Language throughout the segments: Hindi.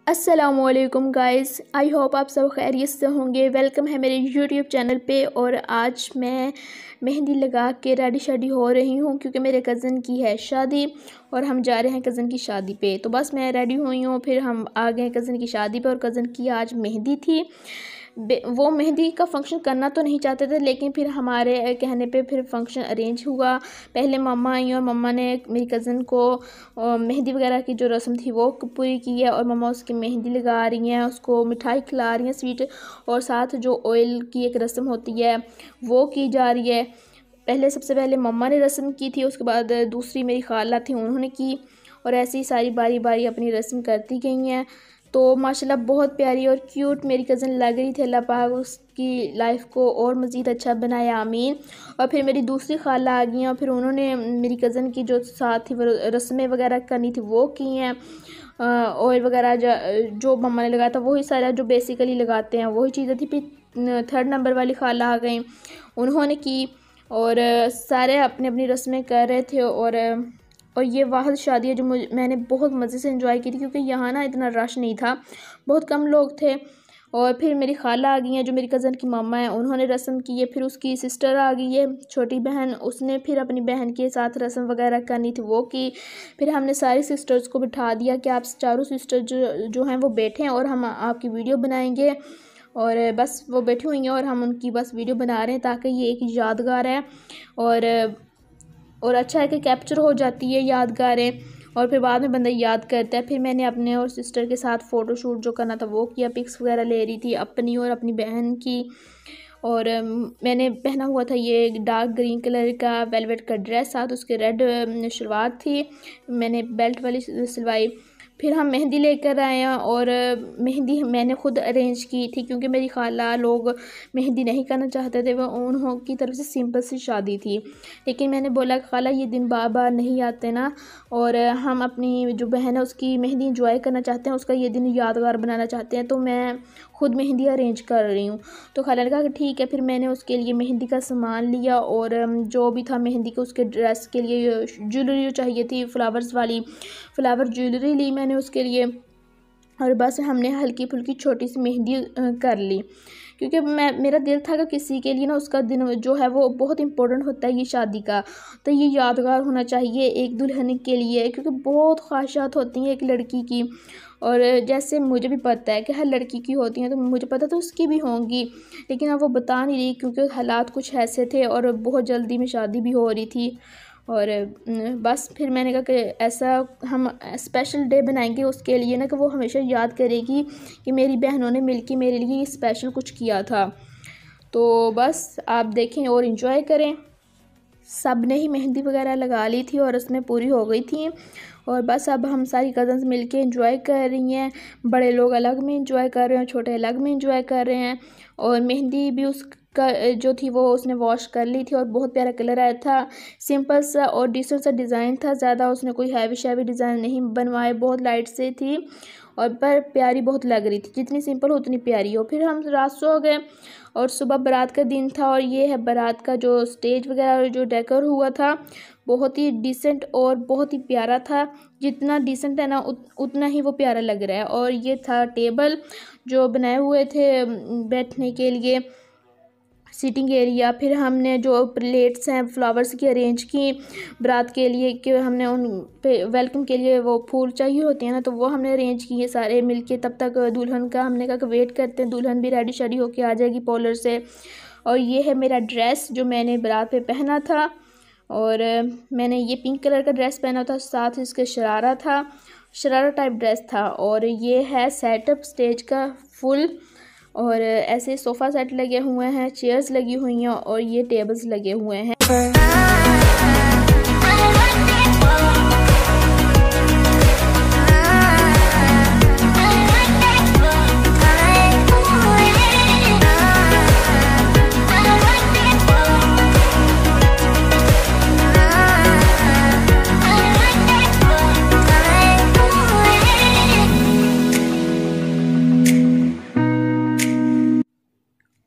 अस्सलामुअलैकुम गाइस, आई होप आप सब खैरियत से होंगे। वेलकम है मेरे यूट्यूब चैनल पे। और आज मैं मेहंदी लगा के रेडी शादी हो रही हूँ क्योंकि मेरे कज़न की है शादी और हम जा रहे हैं कज़न की शादी पे। तो बस मैं रेडी हुई हूँ, फिर हम आ गए कज़न की शादी पे और कज़न की आज मेहंदी थी। वो मेहंदी का फ़ंक्शन करना तो नहीं चाहते थे, लेकिन फिर हमारे कहने पे फिर फ़ंक्शन अरेंज हुआ। पहले मम्मा आई और मम्मा ने मेरी कज़न को मेहंदी वगैरह की जो रस्म थी वो पूरी की है और मम्मा उसकी मेहंदी लगा रही हैं, उसको मिठाई खिला रही हैं स्वीट, और साथ जो ऑयल की एक रस्म होती है वो की जा रही है। सबसे पहले मम्मा ने रस्म की थी, उसके बाद दूसरी मेरी खाला थी उन्होंने की, और ऐसे ही सारी बारी बारी अपनी रस्म करती गई हैं। तो माशाल्लाह बहुत प्यारी और क्यूट मेरी कज़न लग रही थी। अल्लाह पाक उसकी लाइफ को और मज़ीद अच्छा बनाया, आमीन। और फिर मेरी दूसरी खाला आ गई और फिर उन्होंने मेरी कज़न की जो साथ थी वो रस्में वगैरह करनी थी वो की हैं। ऑयल वगैरह जो मम्मा ने लगाया था वही सारा जो बेसिकली लगाते हैं वही चीज़ें थी। फिर थर्ड नंबर वाली खाला आ गई, उन्होंने की, और सारे अपनी अपनी रस्में कर रहे थे। और ये वाहिद शादी है जो मैंने बहुत मज़े से एंजॉय की थी क्योंकि यहाँ ना इतना रश नहीं था, बहुत कम लोग थे। और फिर मेरी खाला आ गई हैं जो मेरी कज़न की मामा है, उन्होंने रस्म की है। फिर उसकी सिस्टर आ गई है छोटी बहन, उसने फिर अपनी बहन के साथ रस्म वगैरह करनी थी वो की। फिर हमने सारी सिस्टर्स को बिठा दिया कि आप चारों सिस्टर जो हैं वो बैठे हैं और हम आपकी वीडियो बनाएंगे। और बस वो बैठी हुई हैं और हम उनकी बस वीडियो बना रहे हैं ताकि ये एक यादगार है और अच्छा है कि कैप्चर हो जाती है यादगारें, और फिर बाद में बंदा याद करता है। फिर मैंने अपने और सिस्टर के साथ फ़ोटोशूट जो करना था वो किया, पिक्स वगैरह ले रही थी अपनी और अपनी बहन की। और मैंने पहना हुआ था ये डार्क ग्रीन कलर का वेलवेट का ड्रेस, साथ उसके रेड शलवार थी, मैंने बेल्ट वाली सिलवाई। फिर हम मेहंदी लेकर आए हैं और मेहंदी मैंने ख़ुद अरेंज की थी क्योंकि मेरी खाला लोग मेहंदी नहीं करना चाहते थे, वो उन्हों की तरफ से सिंपल सी शादी थी। लेकिन मैंने बोला खाला ये दिन बार बार नहीं आते ना, और हम अपनी जो बहन है उसकी मेहंदी इंजॉय करना चाहते हैं, उसका ये दिन यादगार बनाना चाहते हैं, तो मैं ख़ुद मेहंदी अरेंज कर रही हूँ। तो खाला ने कहा कि ठीक है। फिर मैंने उसके लिए मेहंदी का सामान लिया और जो भी था मेहंदी के उसके ड्रेस के लिए ज्वेलरी चाहिए थी, फ्लावर्स वाली फ्लावर ज्वेलरी ली मैंने उसके लिए। और बस हमने हल्की फुल्की छोटी सी मेहंदी कर ली क्योंकि मेरा दिल था कि किसी के लिए ना उसका दिन जो है वो बहुत इंपॉर्टेंट होता है ये शादी का, तो ये यादगार होना चाहिए एक दुल्हन के लिए, क्योंकि बहुत ख्वाहिशात होती हैं एक लड़की की। और जैसे मुझे भी पता है कि हर लड़की की होती हैं, तो मुझे पता तो उसकी भी होंगी, लेकिन अब वो बता नहीं रही क्योंकि हालात कुछ ऐसे थे और बहुत जल्दी में शादी भी हो रही थी। और बस फिर मैंने कहा कि ऐसा हम स्पेशल डे बनाएंगे उसके लिए ना, कि वो हमेशा याद करेगी कि मेरी बहनों ने मिलकर मेरे लिए स्पेशल कुछ किया था। तो बस आप देखें और इन्जॉय करें। सब ने ही मेहंदी वगैरह लगा ली थी और उसमें पूरी हो गई थी, और बस अब हम सारी कज़न्स मिलके एंजॉय कर रही हैं। बड़े लोग अलग में एंजॉय कर रहे हैं, छोटे अलग में एंजॉय कर रहे हैं। और मेहंदी भी उसका जो थी वो उसने वॉश कर ली थी और बहुत प्यारा कलर आया था। सिंपल सा और डिसेंट सा डिज़ाइन था, ज़्यादा उसने कोई हैवी शैवी डिज़ाइन नहीं बनवाए, बहुत लाइट से थी और पर प्यारी बहुत लग रही थी, जितनी सिंपल हो उतनी प्यारी हो। फिर हम रात सो गए और सुबह बारात का दिन था, और ये है बारात का जो स्टेज वगैरह जो डेकोर हुआ था बहुत ही डिसेंट और बहुत ही प्यारा था। जितना डिसेंट है ना उतना ही वो प्यारा लग रहा है। और ये था टेबल जो बनाए हुए थे बैठने के लिए, सीटिंग एरिया। फिर हमने जो प्लेट्स हैं फ्लावर्स की अरेंज की बारात के लिए, कि हमने उन पे वेलकम के लिए वो फूल चाहिए होते हैं ना, तो वो हमने अरेंज किए सारे मिलके। तब तक दुल्हन का हमने कहा कि वेट करते हैं, दुल्हन भी रेडी शेडी होके आ जाएगी पार्लर से। और ये है मेरा ड्रेस जो मैंने बारात पे पहना था, और मैंने ये पिंक कलर का ड्रेस पहना था, साथ इसके शरारा था, शरारा टाइप ड्रेस था। और ये है सेटअप स्टेज का फुल, और ऐसे सोफ़ा सेट लगे हुए हैं, चेयर्स लगी हुई हैं और ये टेबल्स लगे हुए हैं।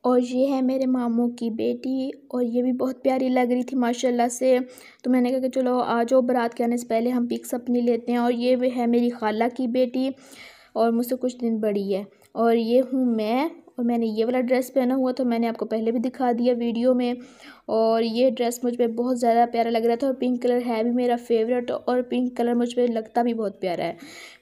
और ये है मेरे मामू की बेटी, और ये भी बहुत प्यारी लग रही थी माशाल्लाह से। तो मैंने कहा कि चलो आ जाओ, बारात के आने से पहले हम पिक्स अपनी लेते हैं। और ये है मेरी खाला की बेटी, और मुझसे कुछ दिन बड़ी है। और ये हूँ मैं, और मैंने ये वाला ड्रेस पहना हुआ था, मैंने आपको पहले भी दिखा दिया वीडियो में। और ये ड्रेस मुझ पर बहुत ज़्यादा प्यारा लग रहा था, और पिंक कलर है भी मेरा फेवरेट, और पिंक कलर मुझ पर लगता भी बहुत प्यारा है।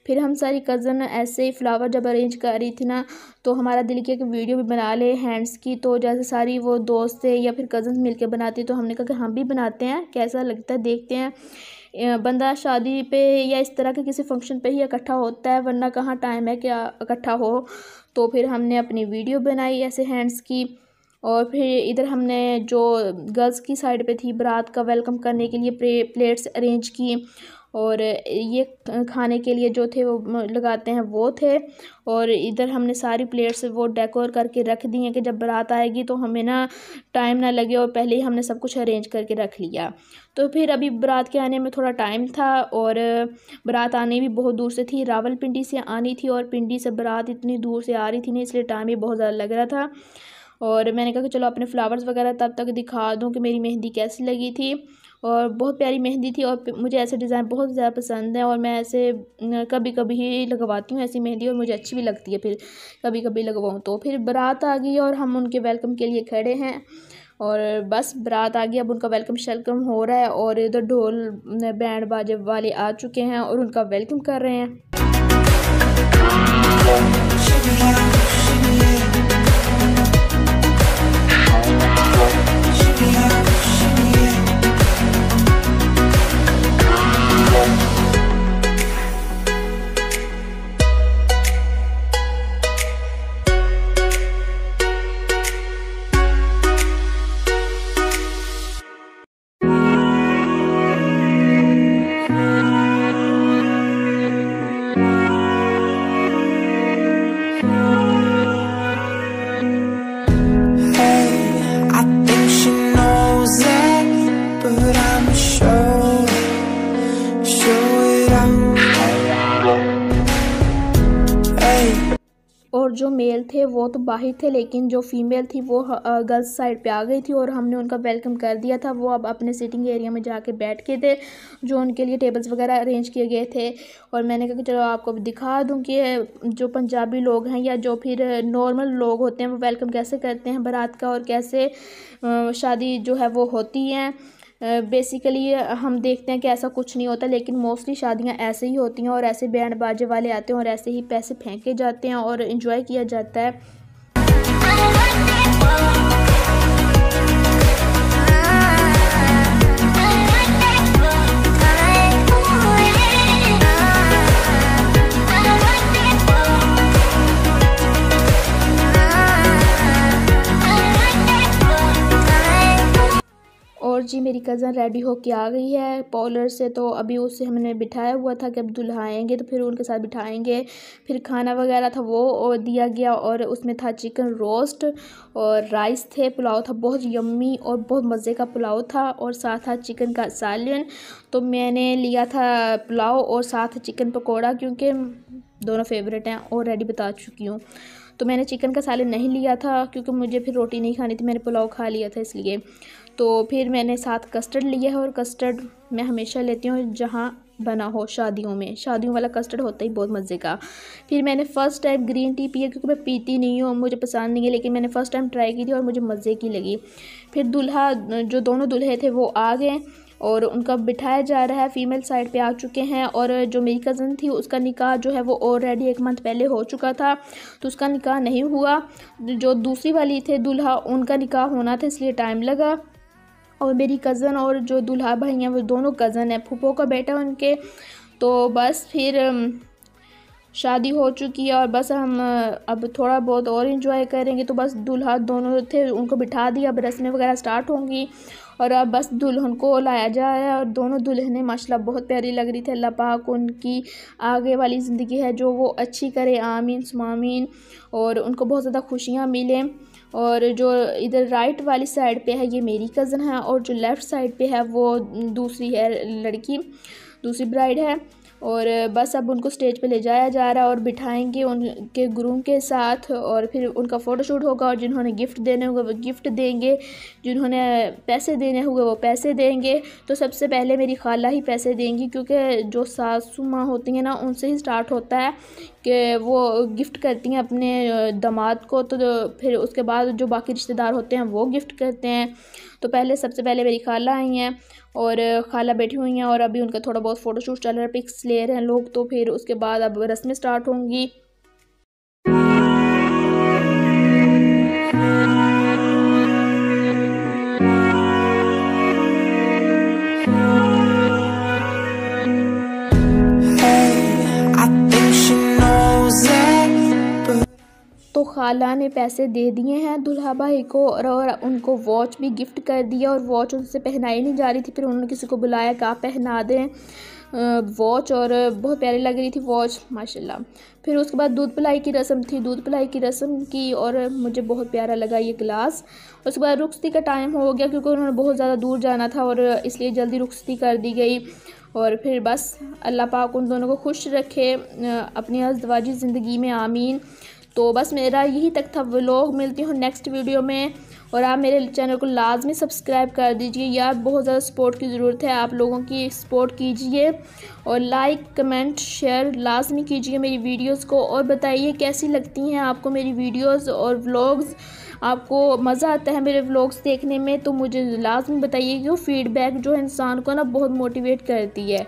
फिर हम सारी कज़न ऐसे ही फ्लावर जब अरेंज कर रही थी ना, तो हमारा दिल किया कि वीडियो भी बना ले हैंड्स की। तो जैसे सारी वो दोस्त थे या फिर कज़न मिलकर बनाती, तो हमने कहा कि हम भी बनाते हैं, कैसा लगता है देखते हैं। बंदा शादी पे या इस तरह के किसी फंक्शन पे ही इकट्ठा होता है, वरना कहाँ टाइम है क्या इकट्ठा हो। तो फिर हमने अपनी वीडियो बनाई ऐसे हैंड्स की। और फिर इधर हमने जो गर्ल्स की साइड पे थी, बारात का वेलकम करने के लिए प्लेट्स अरेंज की, और ये खाने के लिए जो थे वो लगाते हैं वो थे। और इधर हमने सारी प्लेट्स वो डेकोर करके रख दी हैं कि जब बारात आएगी तो हमें ना टाइम ना लगे, और पहले ही हमने सब कुछ अरेंज करके रख लिया। तो फिर अभी बारात के आने में थोड़ा टाइम था, और बारात आने भी बहुत दूर से थी, रावलपिंडी से आनी थी, और पिंडी से बारात इतनी दूर से आ रही थी ना, इसलिए टाइम भी बहुत ज़्यादा लग रहा था। और मैंने कहा कि चलो अपने फ्लावर्स वगैरह तब तक दिखा दूँ कि मेरी मेहंदी कैसी लगी थी। और बहुत प्यारी मेहंदी थी, और मुझे ऐसे डिज़ाइन बहुत ज़्यादा पसंद है, और मैं ऐसे कभी कभी ही लगवाती हूँ ऐसी मेहंदी, और मुझे अच्छी भी लगती है फिर कभी कभी लगवाऊँ तो। फिर बारात आ गई और हम उनके वेलकम के लिए खड़े हैं, और बस बारात आ गई, अब उनका वेलकम शेलकम हो रहा है, और इधर ढोल बैंड बाजे वाले आ चुके हैं और उनका वेलकम कर रहे हैं। और जो मेल थे वो तो बाहर थे, लेकिन जो फीमेल थी वो गर्ल्स साइड पे आ गई थी, और हमने उनका वेलकम कर दिया था। वो अब अपने सिटिंग एरिया में जाके बैठ के थे, जो उनके लिए टेबल्स वगैरह अरेंज किए गए थे। और मैंने कहा कि चलो आपको दिखा दूं कि जो पंजाबी लोग हैं या जो फिर नॉर्मल लोग होते हैं वो वेलकम कैसे करते हैं बारात का, और कैसे शादी जो है वो होती हैं। बेसिकली हम देखते हैं कि ऐसा कुछ नहीं होता, लेकिन मोस्टली शादियां ऐसे ही होती हैं, और ऐसे बैंड बाजे वाले आते हैं और ऐसे ही पैसे फेंके जाते हैं और एंजॉय किया जाता है। और जी मेरी कज़न रेडी होके आ गई है पार्लर से, तो अभी उससे हमने बिठाया हुआ था कि अब दुल्हा आएंगे तो फिर उनके साथ बिठाएंगे। फिर खाना वगैरह था वो दिया गया, और उसमें था चिकन रोस्ट और राइस थे, पुलाव था बहुत यम्मी और बहुत मज़े का पुलाव था, और साथ था चिकन का सालन। तो मैंने लिया था पुलाव और साथ चिकन पकौड़ा, क्योंकि दोनों फेवरेट हैं, ऑलरेडी बता चुकी हूँ। तो मैंने चिकन का सालन नहीं लिया था क्योंकि मुझे फिर रोटी नहीं खानी थी, मैंने पुलाव खा लिया था इसलिए। तो फिर मैंने साथ कस्टर्ड लिया है, और कस्टर्ड मैं हमेशा लेती हूँ जहाँ बना हो शादियों में, शादियों वाला कस्टर्ड होता ही बहुत मज़े का। फिर मैंने first time green tea P है, क्योंकि मैं पीती नहीं हूँ, मुझे पसंद नहीं है, लेकिन मैंने फ़र्स्ट टाइम ट्राई की थी और मुझे मज़े की लगी। फिर दूल्हा जो दोनों दूल्हे थे वो आ गए और उनका बिठाया जा रहा है, फ़ीमेल साइड पे आ चुके हैं। और जो मेरी कज़न थी उसका निकाह जो है वो ऑलरेडी 1 मंथ पहले हो चुका था, तो उसका निकाह नहीं हुआ। जो दूसरी वाली थे दूल्हा उनका निकाह होना था, इसलिए टाइम लगा। और मेरी कज़न और जो दूल्हा भाई हैं वो दोनों कज़न हैं, फूफो का बेटा उनके। तो बस फिर शादी हो चुकी है, और बस हम अब थोड़ा बहुत और इन्जॉय करेंगे। तो बस दूल्हा दोनों थे उनको बिठा दिया, अब रस्में वगैरह स्टार्ट होंगी, और अब बस दुल्हन को लाया जा रहा है। और दोनों दुल्हनें माशाल्लाह बहुत प्यारी लग रही थी। अल्लाह पाक उनकी आगे वाली ज़िंदगी है जो वो अच्छी करे, आमीन सुम्मा आमीन, और उनको बहुत ज़्यादा खुशियाँ मिलें। और जो इधर राइट वाली साइड पे है ये मेरी कज़न है, और जो लेफ़्ट साइड पे है वो दूसरी है लड़की, दूसरी ब्राइड है। और बस अब उनको स्टेज पे ले जाया जा रहा है और बिठाएंगे उनके ग्रूम के साथ, और फिर उनका फ़ोटोशूट होगा, और जिन्होंने गिफ्ट देने होंगे वो गिफ्ट देंगे, जिन्होंने पैसे देने होंगे वो पैसे देंगे। तो सबसे पहले मेरी खाला ही पैसे देंगी, क्योंकि जो सासू माँ होती हैं ना उनसे ही स्टार्ट होता है कि वो गिफ्ट करती हैं अपने दामाद को, तो फिर उसके बाद जो बाकी रिश्तेदार होते हैं वो गिफ्ट करते हैं। तो पहले सबसे पहले मेरी खाला आई हैं और खाला बैठी हुई हैं, और अभी उनका थोड़ा बहुत फ़ोटोशूट चल रहा है, पिक्स ले रहे हैं लोग। तो फिर उसके बाद अब रस्में स्टार्ट होंगी। तो खाला ने पैसे दे दिए हैं दुल्हा भाई को, और उनको वॉच भी गिफ्ट कर दिया, और वॉच उनसे पहनाई नहीं जा रही थी। फिर उन्होंने किसी को बुलाया कि आप पहना दें वॉच, और बहुत प्यारी लग रही थी वॉच माशाल्लाह। फिर उसके बाद दूध पिलाई की रस्म थी, दूध पिलाई की रस्म की, और मुझे बहुत प्यारा लगा ये गिलास। उसके बाद रुखसती का टाइम हो गया, क्योंकि उन्होंने बहुत ज़्यादा दूर जाना था और इसलिए जल्दी रुखसती कर दी गई। और फिर बस अल्लाह पाक उन दोनों को खुश रखे अपनी अज़दवाजी ज़िंदगी में, आमीन। तो बस मेरा यही तक था व्लॉग। मिलती हूँ नेक्स्ट वीडियो में, और आप मेरे चैनल को लाजमी सब्सक्राइब कर दीजिए यार, बहुत ज़्यादा सपोर्ट की ज़रूरत है, आप लोगों की सपोर्ट कीजिए, और लाइक कमेंट शेयर लाजमी कीजिए मेरी वीडियोस को, और बताइए कैसी लगती हैं आपको मेरी वीडियोस और व्लॉग्स। आपको मज़ा आता है मेरे व्लॉग्स देखने में, तो मुझे लाजमी बताइए, कि वो फीडबैक जो इंसान को ना बहुत मोटिवेट करती है।